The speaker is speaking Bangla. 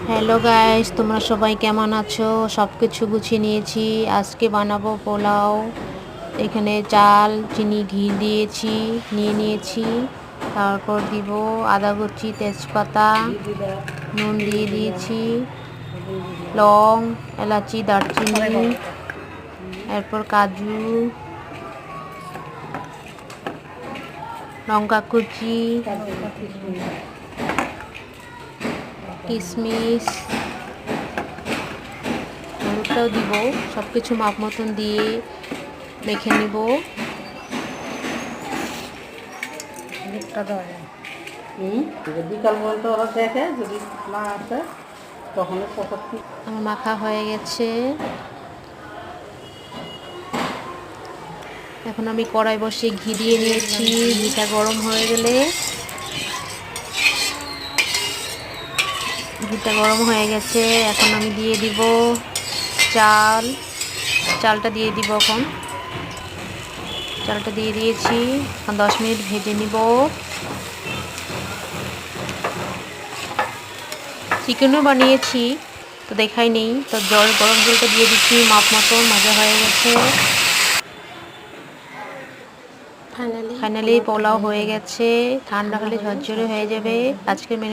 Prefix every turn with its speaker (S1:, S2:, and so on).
S1: হ্যালো গাইস, তোমরা সবাই কেমন আছো? সব কিছু গুছিয়ে নিয়েছি। আজকে বানাবো পোলাও। এখানে চাল, চিনি, ঘি দিয়েছি, নিয়ে নিয়েছি। তারপর দিব আদা কুচি, তেজপাতা, নুন দিয়ে দিয়েছি, লং, এলাচি, দারচিনি, এরপর কাজু, লঙ্কা কুচি, কিশমিশ, হলুদটাও দিব। সব কিছু মাপ মতন দিয়ে মেখে নিব।
S2: বিকাল পর্যন্ত ওরা দেখে, যদি না আসে তখন
S1: আমার মাখা হয়ে গেছে। এখন আমি কড়াই বসিয়ে ঘি দিয়ে নিয়েছি। ঘিটা গরম হয়ে গেলে গেছে। এখন আমি দিয়ে দিব চালটা দিয়ে দিব। এখন চালটা দিয়ে দিয়েছি। এখন 10 মিনিট ভেজে নিব। চিকেনও বানিয়েছি, তো দেখাই নেই। তো গরম জলটা দিয়ে দিচ্ছি মাপ মতন। ভাজা হয়ে গেছে। ফাইনালি পোলাও হয়ে গেছে। ঠান্ডা হলে ঝরঝরে হয়ে যাবে। আজকের মেনু